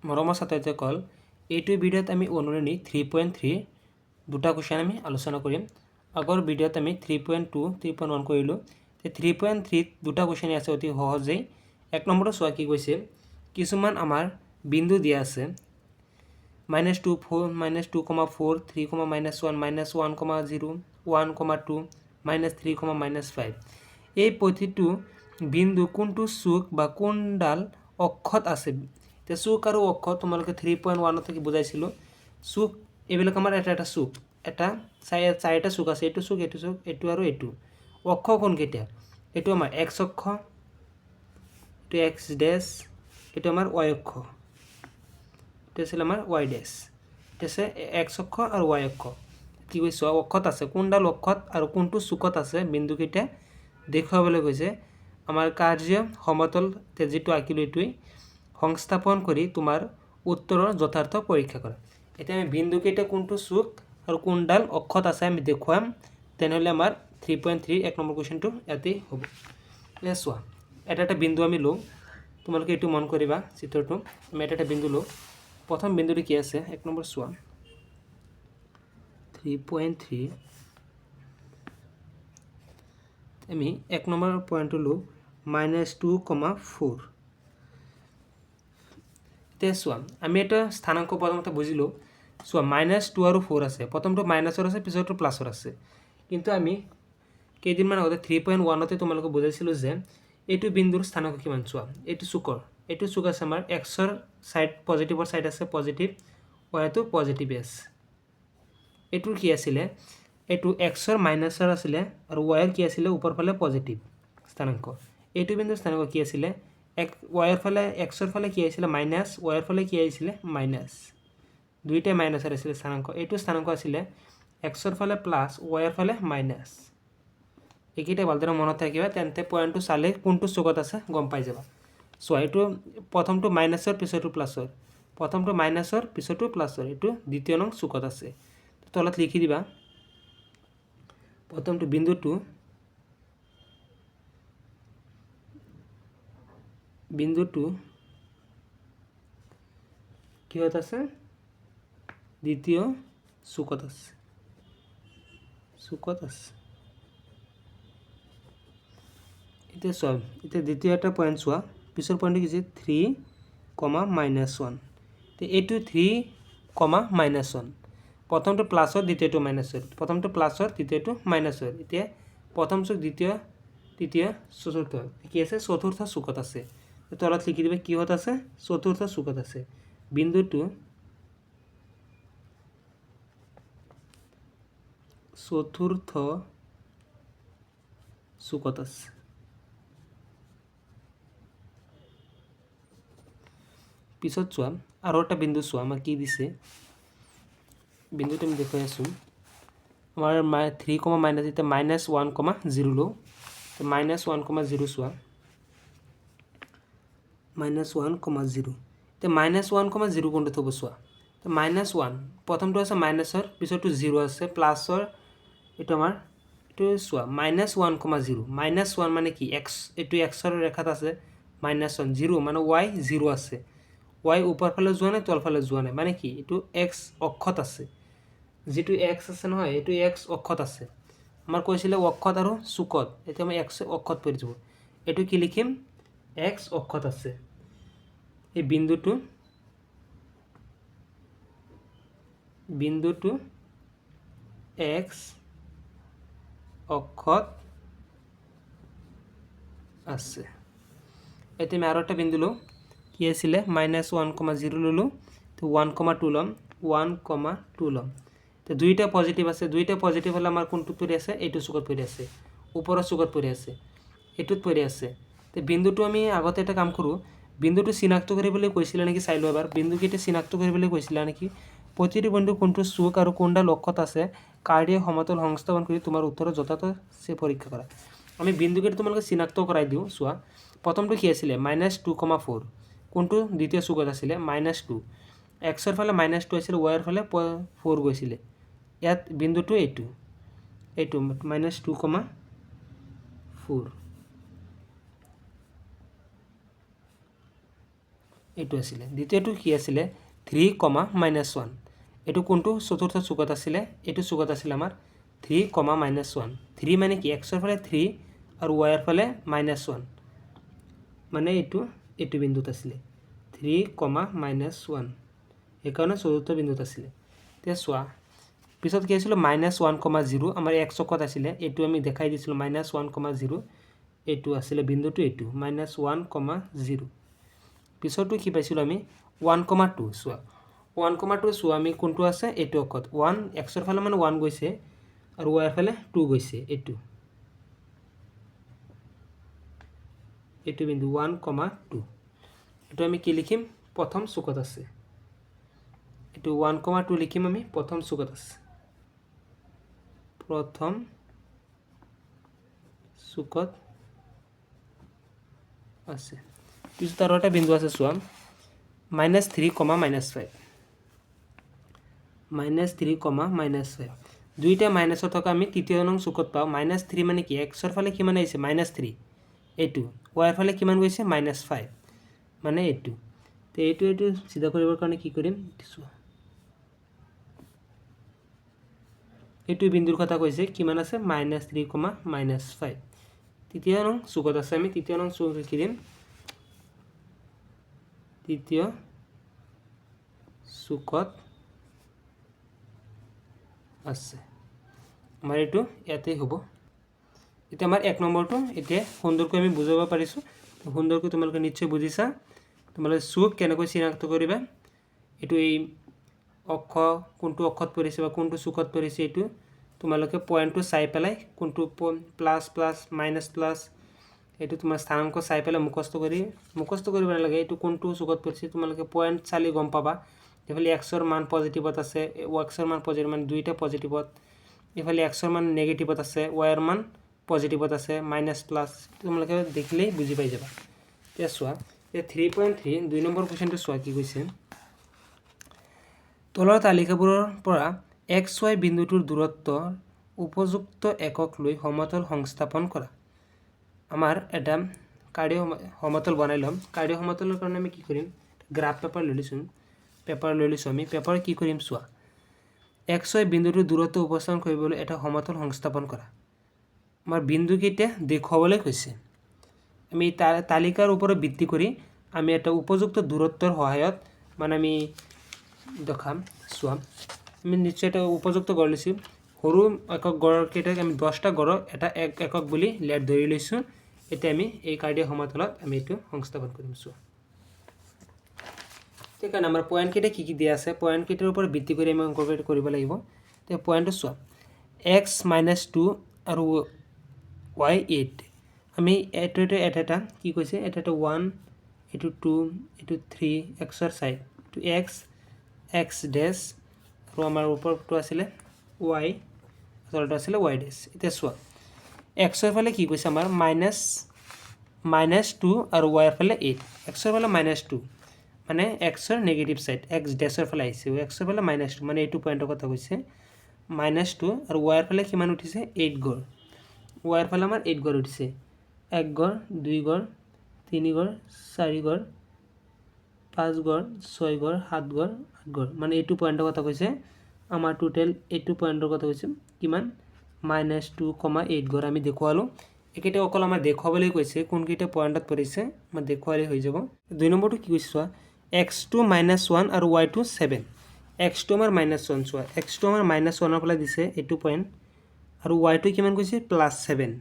মৰমৰ ছাত্ৰ-ছাত্ৰীসকল, এইটো ভিডিঅ'ত আমি অনুৰণী 3.3 দুটা কুৱেশ্যন আমি আলোচনা কৰিম। আগৰ ভিডিঅ'ত আমি 3.2, 3.1 কৰিলোঁ। 3.3 দুটা কুৱেশ্যন আছে অতি সহজেই। এক নম্বৰটো চোৱা কি কৈছে, কিছুমান আমাৰ বিন্দু দিয়া আছে -2, 4, -2,4, 3, -1, -1,0, 1,2, -3, -5। এই প্ৰতিটো বিন্দু কোনটো চুক বা কোনডাল অক্ষত আছে। এতিয়া চুক আৰু অক্ষ তোমালোকে 3.1 থেকে বুজাইছিলোঁ। চুক এইবিলাক আমাৰ এটা চুক, এটা চাৰিটা চুক আছে, এইটো চুক, এইটো চুক, এইটো আৰু এইটো। অক্ষ কোনকেইটা? এইটো আমাৰ এক্স অক্ষ, এইটো এক্স ডেছ, এইটো আমাৰ ৱাই অক্ষ, এইটো আছিলে আমাৰ ৱাই ডেছ। এইটো আছে এক্স অক্ষ আৰু ৱাই অক্ষ। কি কৈছোঁ অক্ষত আছে, কোনডাল অক্ষত আৰু কোনটো চুকত আছে বিন্দুকেইটা দেখুৱাবলৈ গৈছে। আমাৰ কাৰ্য সমতল যিটো আঁকিলোঁ এইটোৱেই সংস্থাপন কৰি তোমাৰ উত্তৰৰ যথাৰ্থ পৰীক্ষা কৰা। এতিয়া আমি বিন্দুকেইটা কোনটো চুক আৰু কোনডাল অক্ষত আছে আমি দেখুৱাম, তেনেহ'লে আমাৰ 3.3 এক নম্বৰ কুৱেশ্যনটো ইয়াতেই হ'ব। এতিয়া চোৱা, এটা বিন্দু আমি লওঁ, তোমালোকে এইটো মন কৰিবা চিত্ৰটো। আমি এটা বিন্দু লওঁ। প্ৰথম বিন্দুটো কি আছে এক নম্বৰ চোৱা, 3.3 আমি এক নম্বৰ পইণ্টটো লওঁ -2,4। এতিয়া চোৱা, আমি এটা স্থানাংক প্ৰথমতে বুজিলোঁ। চোৱা -2 আৰু 4 আছে, প্ৰথমটো মাইনাছৰ আছে, পিছৰটো প্লাছৰ আছে। কিন্তু আমি কেইদিনমান আগতে 3.1তে তোমালোকক বুজাইছিলোঁ যে এইটো বিন্দুৰ স্থানাংক কিমান। চোৱা এইটো চুকৰ, এইটো চুক আছে আমাৰ এক্সৰ ছাইড, পজিটিভৰ ছাইড আছে পজিটিভ, ৱাইটো পজিটিভ আছে। এইটোৰ কি আছিলে, এইটো এক্সৰ মাইনাছৰ আছিলে আৰু ৱাইৰ কি আছিলে ওপৰ ফালে পজিটিভ স্থানাংক। এইটো বিন্দুৰ স্থানাংক কি আছিলে, ৱাইৰ ফালে এক্সৰ ফালে কি আহিছিলে মাইনাছ, ৱাইৰ ফালে কি আহিছিলে মাইনাছ, দুইটাই মাইনাছৰ আছিলে স্থানাংক। এইটো স্থানাংক আছিলে এক্সৰ ফালে প্লাছ, ৱাইৰ ফালে মাইনাছ। এইকেইটা ভালদৰে মনত থাকিবা, তেন্তে পইণ্টটো চালে কোনটো চুকত আছে গম পাই যাবা। চোৱা এইটো প্ৰথমটো মাইনাছৰ পিছৰটো প্লাছৰ, প্ৰথমটো মাইনাছৰ পিছৰটো প্লাছৰ, এইটো দ্বিতীয় নং চুকত আছে। তলত লিখি দিবা প্ৰথমটো বিন্দুটো কিহত আছে, দ্বিতীয় চুকত আছে, এতিয়া চোৱা, এতিয়া দ্বিতীয় এটা পইণ্ট চোৱা, পিছৰ পইণ্টটো কি হৈছে 3,-1। এইটো 3,-1, প্ৰথমটো প্লাছৰ দ্বিতীয়টো মাইনাছৰ, প্ৰথমটো প্লাছৰ দ্বিতীয়টো মাইনাছৰ। এতিয়া প্ৰথম চুক, দ্বিতীয়, তৃতীয়, চতুৰ্থ কি আছে, চতুৰ্থ চুকত আছে। তলত লিখি দিবা কিহত আছে, চতুৰ্থ চুকত আছে। বিন্দুটো চতুৰ্থ চুকত আছে। পিছত চোৱা আৰু এটা বিন্দু চোৱা, আমাৰ কি দিছে বিন্দুটো আমি দেখুৱাই আছোঁ। আমাৰ -3, এতিয়া -1,0 লওঁ। -1,0 চোৱা, -1,0 এতিয়া -1,0 কোনটোত হ'ব চোৱা, -1 প্ৰথমটো আছে মাইনাছৰ, পিছৰটো 0 আছে প্লাছৰ, এইটো আমাৰ এইটো চোৱা -1,0, -1 মানে কি এক্স, এইটো এক্সৰ ৰেখাত আছে, -1 0 মানে ৱাই 0 আছে, ৱাই ওপৰ ফালে যোৱা নাই তল ফালে যোৱা নাই, মানে কি এইটো এক্স অক্ষত আছে। যিটো এক্স আছে নহয়, এইটো এক্স অক্ষত আছে। আমাৰ কৈছিলে অক্ষত আৰু চুকত, এতিয়া আমি এক্স অক্ষত পৰি যাব। এইটো কি লিখিম, এক্স অক্ষত আছে। এই বিন্দুটো এক্স অক্ষত আছে। এতিয়া আমি আৰু এটা বিন্দু লওঁ, কি আছিলে -1,0 ল'লোঁ, 1,2 ল'ম, 1,2 ল'ম। তো দুইটা পজিটিভ আছে, দুইটা পজিটিভ হ'লে আমাৰ কোনটোত পৰি আছে, এইটো চুকত পৰি আছে, ওপৰৰ চুকত পৰি আছে, এইটোত পৰি আছে। তো বিন্দুটো আমি আগতে এটা কাম কৰোঁ, বিন্দুটো চিনাক্ত কৰিবলৈ কৈছিলে নেকি চাই লওঁ এবাৰ, বিন্দুকেইটা চিনাক্ত কৰিবলৈ কৈছিলা নেকি। প্ৰতিটো বিন্দু কোনটো চুক আৰু কোনডাল অক্ষত আছে কাৰ্ডীয় সমতল সংস্থাপন কৰি তোমাৰ উত্তৰৰ যথাযথ পৰীক্ষা কৰা। আমি বিন্দুকেইটা তোমালোকে চিনাক্ত কৰাই দিওঁ। চোৱা প্ৰথমটো কি আছিলে -2,4, কোনটো দ্বিতীয় চুকত আছিলে -2, এক্সৰ ফালে -2 আছিলে, ৱাইৰ ফালে 4 গৈছিলে। ইয়াত বিন্দুটো এইটো -2,4। এইটো আছিলে দ্বিতীয়টো কি আছিলে 3, -1 এইটো কোনটো চতুৰ্থ চুকত আছিলে এইটো চুকত আছিলে আমাৰ 3, -1 3 মানে কি x ৰ ফালে 3 আৰু y ৰ ফালে -1 মানে এইটো বিন্দুত আছিলে 3, -1 সেইকাৰণে চতুৰ্থ বিন্দুত আছিলে এতিয়া চোৱা পিছত কি আছিল -1, 0 আমাৰ x অক্ষত আছিলে এইটো আমি দেখাই দিছিলোঁ -1, 0 এইটো আছিলে বিন্দুটো এইটো -1, 0 পিছতো কি পাইছিলোঁ আমি 1, 2 চোৱা 1, 2 চোৱা আমি কোনটো আছে এইটো অক্ষত 1 x ৰ ফালে মানে 1 গৈছে আৰু y ৰ ফালে 2 গৈছে এইটো বিন্দু 1, 2 এইটো আমি কি লিখিম প্ৰথম চুকত আছে এইটো 1, 2 লিখিম আমি প্ৰথম চুকত আছে প্ৰথম চুকত আছে পিছত আৰু এটা বিন্দু আছে চোৱা -3, -5 -3, -5 দুইটা মাইনাছত থকা আমি তৃতীয় নং চুকত পাওঁ -3 মানে কি x ৰ ফালে কিমান আহিছে -3 এইটো y ৰ ফালে কিমান গৈছে -5 মানে এইটো তো এইটো চিধা কৰিবৰ কাৰণে কি কৰিম এইটো বিন্দুৰ কথা কৈছে কিমান আছে -3, -5 তৃতীয় নং চুকত আছে আমি তৃতীয় নং চুক লিখি দিম তৃতীয় চুকত আছে আমাৰ এইটো ইয়াতেই হ'ব এতিয়া আমাৰ 1 নম্বৰটো এতিয়া সুন্দৰকৈ আমি বুজাব পাৰিছোঁ সুন্দৰকৈ তোমালোকে নিশ্চয় বুজিছা তোমালোকে চুক কেনেকৈ চিনাক্ত কৰিবা এইটো এই অক্ষ কোনটো অক্ষত পৰিছে বা কোনটো চুকত পৰিছে এইটো তোমালোকে পয়েন্টটো চাই পেলাই কোনটো প্লাস প্লাস মাইনাস প্লাস এইটো তোমাৰ স্থানাংক চাই পেলাই মুখস্থ কৰিব নালাগে এইটো কোনটো চুকত পৰিছে তোমালোকে পয়েন্ট চালি গম পাবা এফালে x ৰ মান পজিটিভত আছে y ৰ মান পজিটিভ মানে দুইটা পজিটিভত এফালে x ৰ মান নেগেটিভত আছে y ৰ মান পজিটিভত আছে মাইনাস প্লাস তোমালোকে দেখিলেই বুজি পাই যাবা এতিয়া চোৱা এই 3.3 2 নম্বৰ কোৱেশ্চনটো চোৱা কি কৈছে তলৰ তালিকাবোৰৰ পৰা xy বিন্দুটোৰ দূৰত্বৰ উপযুক্ত একক লৈ সমতল সংস্থাপন কৰা আমাৰ এটা কাৰ্ডীয় সমতল বনাই লম কাৰ্ডীয় সমতলৰ কাৰণে আমি কি কৰিম গ্ৰাফ পেপাৰ লৈ লৈছো আমি পেপাৰ কি কৰিম চোৱা xy বিন্দুটোৰ দূৰত্ব উপস্থাপন কৰিবলৈ এটা সমতল সংস্থাপন কৰা আমাৰ বিন্দু কেইটা দেখুৱাবলৈ কৈছে আমি তালিকাৰ ওপৰত ভিত্তি কৰি আমি এটা উপযুক্ত দূৰত্বৰ সহায়ত মানে আমি দেখাম চোৱা আমি নিশ্চয় এটা উপযুক্ত গড় লৈছোঁ সৰু একক গড়ৰ কেইটাক আমি 10টা গড়ক এটা একক বুলি লেট ধৰি লৈছোঁ এতিয়া আমি এই কাৰ্ডীয় সমতলত আমি এইটো সংস্থাপন কৰিম চোৱা ঠিক আছে আমাৰ পয়েন্ট কেইটা কি দিয়া আছে পয়েন্ট কেইটাৰ ওপৰত ভিত্তি কৰি আমি অংক কৰিব লাগিব তে পয়েন্টটো চোৱা x - 2 আৰু y 8 আমি এটা কি কৈছে এটা 1 এটো 2 এটো 3 x ৰ সাইড টু x ড্যাশ আৰু আমাৰ ওপৰটো আছিল y তলটো আছিল y ড্যাশ এতিয়া চোৱা x ৰ ফালে কি কৈছে আমাৰ -2 আৰু y ৰ ফালে 8 x ৰ ফালে -2 মানে x ৰ নেগেটিভ সাইড x ড্যাশৰ ফালে আহিছে x ৰ ফালে -2 মানে এইটো পয়েন্টৰ কথা কৈছে -2 আৰু y ৰ ফালে কিমান উঠিছে 8 গড় y ৰ ফালে আমাৰ 8 গড় উঠিছে 1 গড় 2 গড় 3 গড় 4 গড় 5 গড় 6 গড় 7 গড় 8 গড় মানে এইটো পয়েন্টৰ কথা কৈছে আমাৰ টোটাল এইটো পয়েন্টৰ কথা কৈছে কিমান -2, 8 গড় আমি দেখুৱালো একেটা অকল আমাৰ দেখুৱাবলৈ কৈছে কোনকেইটা পয়েন্টত পৰিছে আমাৰ দেখুৱালে হৈ যাব 2 নম্বৰটো কি কৈছে চোৱা x2 - 1 আৰু y2 7 x2 আমাৰ -1 চোৱা x2 আমাৰ -1 ৰ ফালে দিছে এইটো পয়েন্ট আৰু y2 কিমান কৈছে +7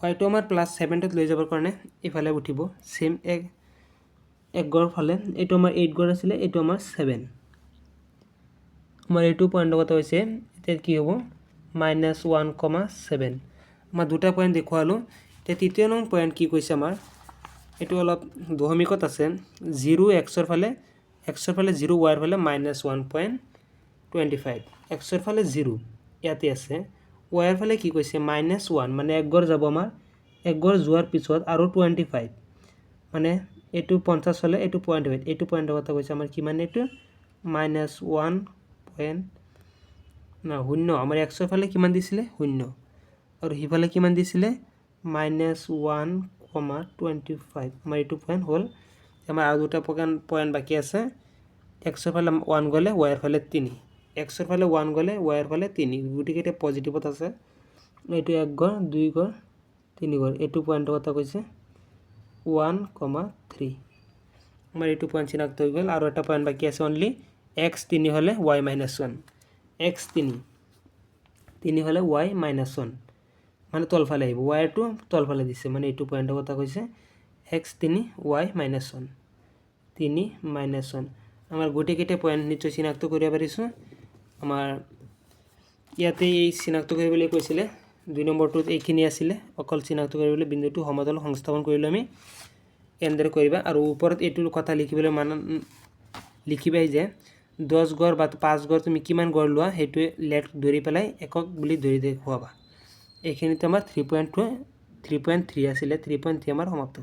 y2 আমাৰ +7 তত লৈ যাবৰ কাৰণে ইফালে উঠিব সেম এক গড় ফালে এইটো আমাৰ 8 গড় আছিল এইটো আমাৰ 7 আমাৰ এইটো পয়েন্টৰ কথা হৈছে এতিয়া কি হ'ব -1, 7 আমাৰ দুটা পয়েন্ট দেখুৱালো এতিয়া তৃতীয় নং পয়েন্ট কি কৈছে আমাৰ এইটো অলপ দশমিকত আছে 0 x ৰ ফালে 0 y ৰ ফালে -1.25 x ৰ ফালে 0 ইয়াতে আছে y ৰ ফালে কি কৈছে -1 মানে এক গড় যাব আমাৰ এক গড় যোৱাৰ পিছত আৰু 25 মানে এইটো 50 হলে এইটো 0.8 এইটো পয়েন্টৰ কথা কৈছে আমাৰ কিমান এইটো -1 না 0 আমাৰ x ৰ ফালে কিমান দিছিলে 0 আৰু হিফালে কিমান দিছিলে -1.25 আমাৰ এইটো পয়েন্ট হ'ল আমাৰ আৰু দুটা পয়েন্ট বাকী আছে এক্সৰ ফালে 1 গ'লে ৱাইৰ ফালে 3 এক্সৰ ফালে 1 গ'লে ৱাইৰ ফালে 3 গতিকে এটা পজিটিভত আছে এইটো 1 গড় 2 গড় 3 গড় এইটো পয়েন্টৰ কথা কৈছে 1,3 আমাৰ এইটো পয়েন্ট চিনাক্ত হৈ গ'ল আৰু এটা পয়েন্ট বাকী আছে অনলি x3 হলে y - 1 x3 3 হলে y - 1 মানে তলফালে আহিব y টো তলফালে দিছে মানে এইটো পয়েন্টৰ কথা কৈছে x3 y - 1 3 - 1 আমাৰ গোটেইকেইটা পয়েন্ট নিশ্চয় চিনাক্ত কৰিব পাৰিছো আমাৰ ইয়াতে এই চিনাক্ত কৰিবলৈ কৈছিলে 2 নম্বৰটোত এইখিনি আছিলে অকল চিনাক্ত কৰিবলৈ বিন্দুটো সমতল সংস্থাপন কৰিলে আমি এনেদৰে কৰিবা আৰু ওপৰত এইটোৰ কথা লিখিবলৈ লিখিবাই যে 10 গড় বা 5 গড় তুমি কিমান গড় লোৱা হেতুৱে লেট ধৰি পেলাই একক বুলি ধৰি দেখুৱাবা এইখিনিতে আমাৰ 3.3 আছিলে 3.3 আমাৰ সমাপ্ত